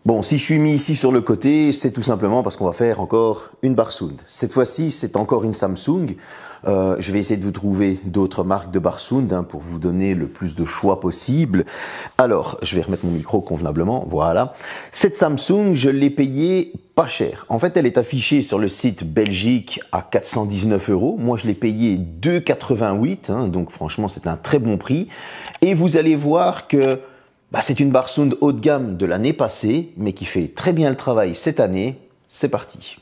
Bon, si je suis mis ici sur le côté, c'est tout simplement parce qu'on va faire encore une bar sound. Cette fois-ci, c'est encore une Samsung. Je vais essayer de vous trouver d'autres marques de bar sound pour vous donner le plus de choix possible. Alors, je vais remettre mon micro convenablement. Voilà. Cette Samsung, je l'ai payée pas cher. En fait, elle est affichée sur le site Belgique à 419 €. Moi, je l'ai payée 2,88 €. Donc, franchement, c'est un très bon prix. Et vous allez voir que c'est une bar sound haut de gamme de l'année passée, mais qui fait très bien le travail cette année. C'est parti.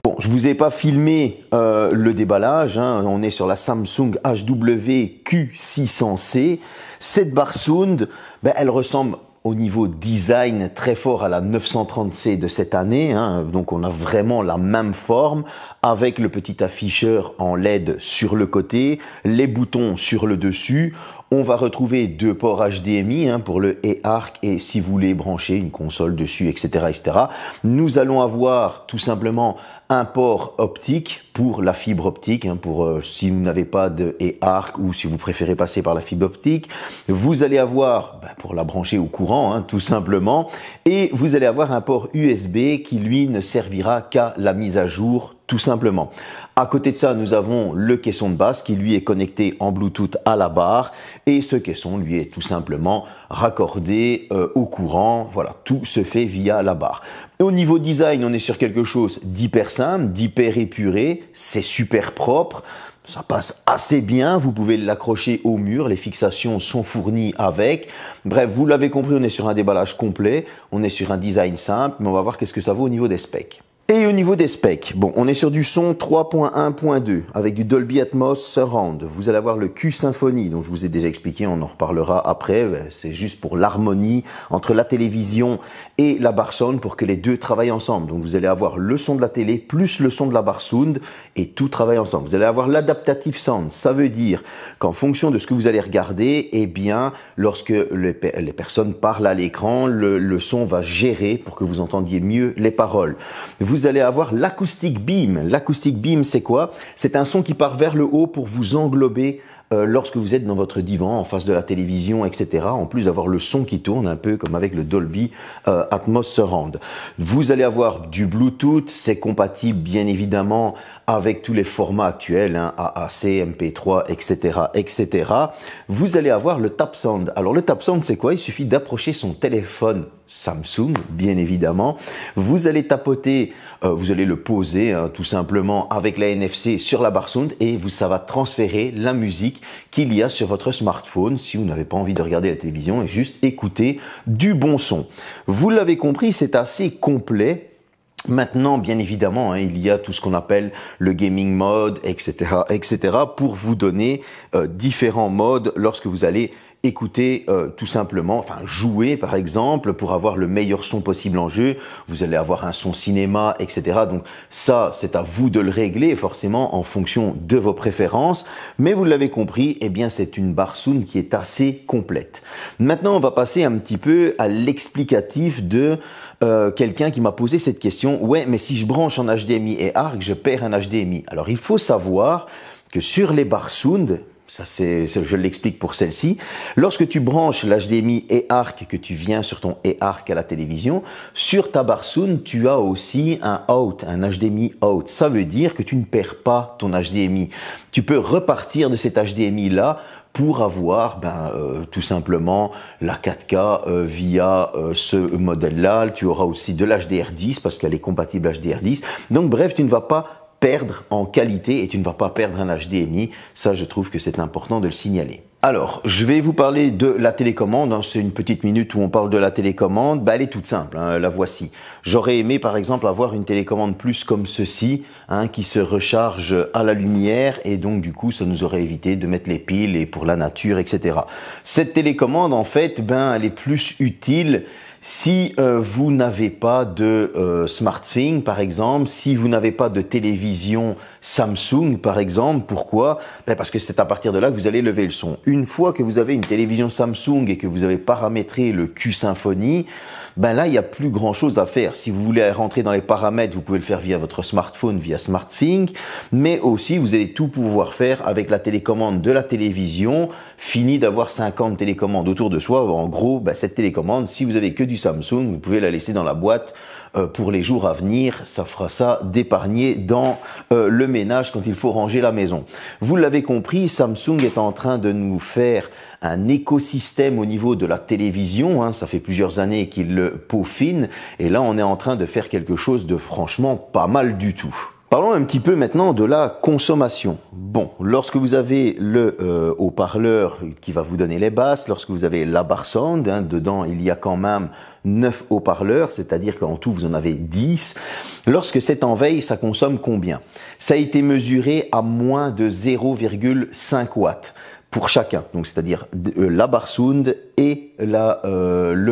Bon, je vous ai pas filmé le déballage. On est sur la Samsung HW-Q600C. Cette bar sound, elle ressemble au niveau design très fort à la 930C de cette année, donc on a vraiment la même forme avec le petit afficheur en LED sur le côté, les boutons sur le dessus. On va retrouver deux ports HDMI pour le eARC et si vous voulez brancher une console dessus, etc., etc. Nous allons avoir tout simplement un port optique pour la fibre optique, pour si vous n'avez pas de eARC ou si vous préférez passer par la fibre optique. Vous allez avoir, pour la brancher au courant, tout simplement, et vous allez avoir un port USB qui lui ne servira qu'à la mise à jour, tout simplement. À côté de ça, nous avons le caisson de basse qui lui est connecté en Bluetooth à la barre et ce caisson lui est tout simplement raccordé au courant. Voilà, tout se fait via la barre. Au niveau design, on est sur quelque chose d'hyper simple, d'hyper épuré, c'est super propre. Ça passe assez bien, vous pouvez l'accrocher au mur, les fixations sont fournies avec. Bref, vous l'avez compris, on est sur un déballage complet, on est sur un design simple, mais on va voir qu'est-ce que ça vaut au niveau des specs. Et au niveau des specs, on est sur du son 3.1.2 avec du Dolby Atmos Surround. Vous allez avoir le Q Symphony, dont je vous ai déjà expliqué, on en reparlera après. C'est juste pour l'harmonie entre la télévision et la bar sound pour que les deux travaillent ensemble. Donc vous allez avoir le son de la télé plus le son de la bar sound et tout travaille ensemble. Vous allez avoir l'adaptative sound. Ça veut dire qu'en fonction de ce que vous allez regarder, lorsque les personnes parlent à l'écran, le son va gérer pour que vous entendiez mieux les paroles. Vous allez avoir l'acoustic beam. L'acoustic beam, c'est quoi? C'est un son qui part vers le haut pour vous englober lorsque vous êtes dans votre divan, en face de la télévision, etc. En plus d'avoir le son qui tourne, un peu comme avec le Dolby Atmos Surround. Vous allez avoir du Bluetooth, c'est compatible bien évidemment avec tous les formats actuels, AAC, MP3, etc., etc. Vous allez avoir le Tap Sound. Alors le Tap Sound, c'est quoi? Il suffit d'approcher son téléphone Samsung, bien évidemment. Vous allez tapoter, vous allez le poser tout simplement avec la NFC sur la bar sound et ça va transférer la musique qu'il y a sur votre smartphone si vous n'avez pas envie de regarder la télévision et juste écouter du bon son. Vous l'avez compris, c'est assez complet. Maintenant, bien évidemment, il y a tout ce qu'on appelle le gaming mode, etc., etc., pour vous donner différents modes lorsque vous allez écouter tout simplement, jouer par exemple pour avoir le meilleur son possible en jeu. Vous allez avoir un son cinéma, etc. Donc ça, c'est à vous de le régler forcément en fonction de vos préférences. Mais vous l'avez compris, c'est une bar sound qui est assez complète. Maintenant, on va passer un petit peu à l'explicatif de quelqu'un qui m'a posé cette question. Ouais, mais si je branche en HDMI et ARC, je perds un HDMI. Alors, il faut savoir que sur les bar sound, je l'explique pour celle-ci. Lorsque tu branches l'HDMI eARC, que tu viens sur ton eARC à la télévision, sur ta bar sound, tu as aussi un out, un HDMI out. Ça veut dire que tu ne perds pas ton HDMI. Tu peux repartir de cet HDMI-là pour avoir tout simplement la 4K via ce modèle-là. Tu auras aussi de l'HDR10 parce qu'elle est compatible HDR10. Donc bref, tu ne vas pas perdre en qualité et tu ne vas pas perdre un HDMI. Ça, je trouve que c'est important de le signaler. Alors, je vais vous parler de la télécommande. C'est une petite minute où on parle de la télécommande. Elle est toute simple, la voici. J'aurais aimé, par exemple, avoir une télécommande plus comme ceci, qui se recharge à la lumière et donc, du coup, ça nous aurait évité de mettre les piles et pour la nature, etc. Cette télécommande, en fait, elle est plus utile si vous n'avez pas de SmartThing, par exemple, si vous n'avez pas de télévision Samsung, par exemple. Pourquoi? Parce que c'est à partir de là que vous allez lever le son. Une fois que vous avez une télévision Samsung et que vous avez paramétré le Q Symphony, ben là, il n'y a plus grand-chose à faire. Si vous voulez rentrer dans les paramètres, vous pouvez le faire via votre smartphone, via SmartThings, mais aussi, vous allez tout pouvoir faire avec la télécommande de la télévision. Fini d'avoir 50 télécommandes autour de soi. En gros, ben, cette télécommande, si vous avez que du Samsung, vous pouvez la laisser dans la boîte pour les jours à venir. Ça fera ça d'épargner dans le ménage quand il faut ranger la maison. Vous l'avez compris, Samsung est en train de nous faire un écosystème au niveau de la télévision, hein. Ça fait plusieurs années qu'il le peaufine et là on est en train de faire quelque chose de franchement pas mal du tout. Parlons un petit peu maintenant de la consommation. Bon, lorsque vous avez le haut-parleur qui va vous donner les basses, lorsque vous avez la bar sound, hein, dedans il y a quand même 9 haut-parleurs, c'est-à-dire qu'en tout vous en avez 10. Lorsque c'est en veille, ça consomme combien? Ça a été mesuré à moins de 0,5 watts pour chacun, donc c'est-à-dire la bar sound et le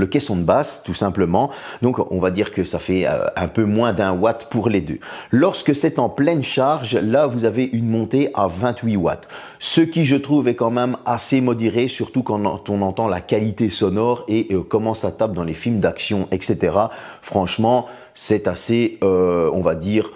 caisson de basse tout simplement. Donc on va dire que ça fait un peu moins d'1 watt pour les deux. Lorsque c'est en pleine charge, là vous avez une montée à 28 watts, ce qui je trouve est quand même assez modéré, surtout quand on entend la qualité sonore et comment ça tape dans les films d'action, etc. Franchement, c'est assez, on va dire,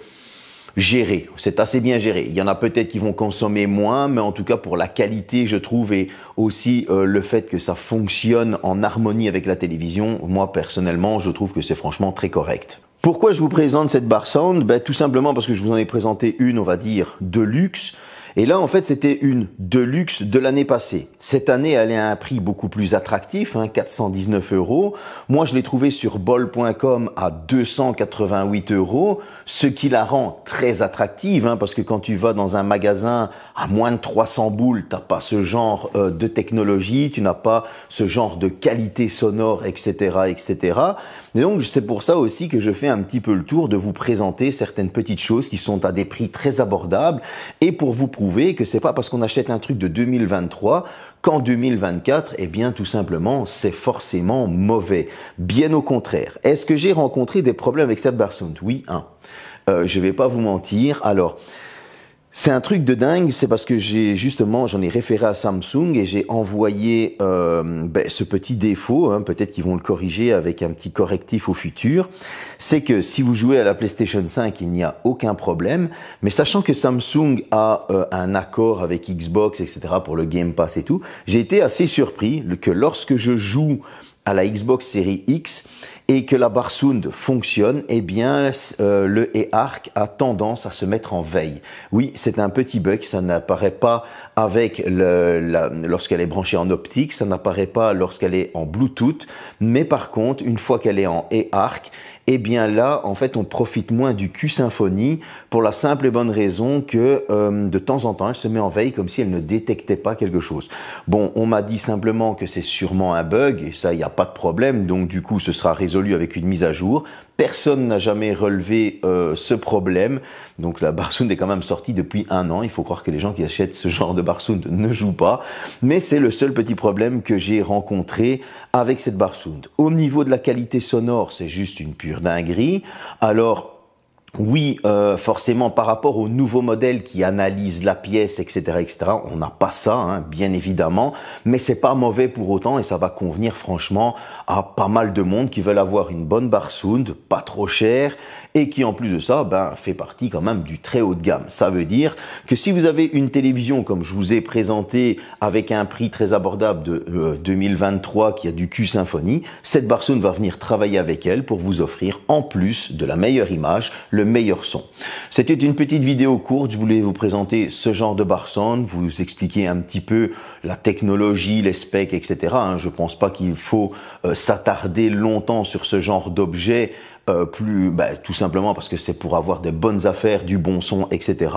géré, c'est assez bien géré. Il y en a peut-être qui vont consommer moins, mais en tout cas pour la qualité, je trouve, et aussi le fait que ça fonctionne en harmonie avec la télévision, moi personnellement, je trouve que c'est franchement très correct. Pourquoi je vous présente cette bar sound? Ben, tout simplement parce que je vous en ai présenté une, on va dire, de luxe. Et là, en fait, c'était une de luxe de l'année passée. Cette année, elle est à un prix beaucoup plus attractif, hein, 419 €. Moi, je l'ai trouvée sur bol.com à 288 €, ce qui la rend très attractive, hein, parce que quand tu vas dans un magasin à moins de 300 boules, t'as pas ce genre de technologie, tu n'as pas ce genre de qualité sonore, etc., etc. Et donc, c'est pour ça aussi que je fais un petit peu le tour de vous présenter certaines petites choses qui sont à des prix très abordables et pour vous prouver que c'est pas parce qu'on achète un truc de 2023 qu'en 2024, eh bien, tout simplement, c'est forcément mauvais. Bien au contraire. Est-ce que j'ai rencontré des problèmes avec cette bar sound? Oui, hein. Je vais pas vous mentir. Alors, c'est un truc de dingue, c'est parce que j'en ai référé à Samsung et j'ai envoyé ce petit défaut, hein, peut-être qu'ils vont le corriger avec un petit correctif au futur. C'est que si vous jouez à la PlayStation 5, il n'y a aucun problème, mais sachant que Samsung a un accord avec Xbox, etc. pour le Game Pass et tout, j'ai été assez surpris que lorsque je joue à la Xbox Series X et que la bar sound fonctionne, eh bien le eARC a tendance à se mettre en veille. Oui, c'est un petit bug, ça n'apparaît pas avec lorsqu'elle est branchée en optique, ça n'apparaît pas lorsqu'elle est en Bluetooth, mais par contre, une fois qu'elle est en eARC, eh bien là, en fait, on profite moins du Q-Symphony pour la simple et bonne raison que de temps en temps, elle se met en veille comme si elle ne détectait pas quelque chose. Bon, on m'a dit simplement que c'est sûrement un bug et ça, il n'y a pas de problème. Donc du coup, ce sera résolu avec une mise à jour. Personne n'a jamais relevé ce problème. Donc la bar sound est quand même sortie depuis 1 an. Il faut croire que les gens qui achètent ce genre de bar sound ne jouent pas. Mais c'est le seul petit problème que j'ai rencontré avec cette bar sound. Au niveau de la qualité sonore, c'est juste une pure dinguerie. Alors, oui, forcément, par rapport aux nouveaux modèles qui analysent la pièce, etc., etc., on n'a pas ça, hein, bien évidemment, mais c'est pas mauvais pour autant et ça va convenir franchement à pas mal de monde qui veulent avoir une bonne bar sound, pas trop chère et qui en plus de ça, fait partie quand même du très haut de gamme. Ça veut dire que si vous avez une télévision comme je vous ai présenté avec un prix très abordable de 2023 qui a du Q-Symphony, cette bar sound va venir travailler avec elle pour vous offrir en plus de la meilleure image, le meilleur son. C'était une petite vidéo courte, je voulais vous présenter ce genre de bar sound, vous expliquer un petit peu la technologie, les specs, etc. Je pense pas qu'il faut s'attarder longtemps sur ce genre d'objet, tout simplement parce que c'est pour avoir des bonnes affaires, du bon son, etc.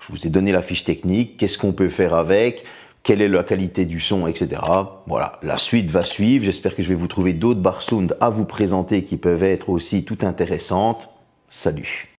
Je vous ai donné la fiche technique, qu'est-ce qu'on peut faire avec, quelle est la qualité du son, etc. Voilà, la suite va suivre. J'espère que je vais vous trouver d'autres bar sound à vous présenter qui peuvent être aussi tout intéressantes. Salut!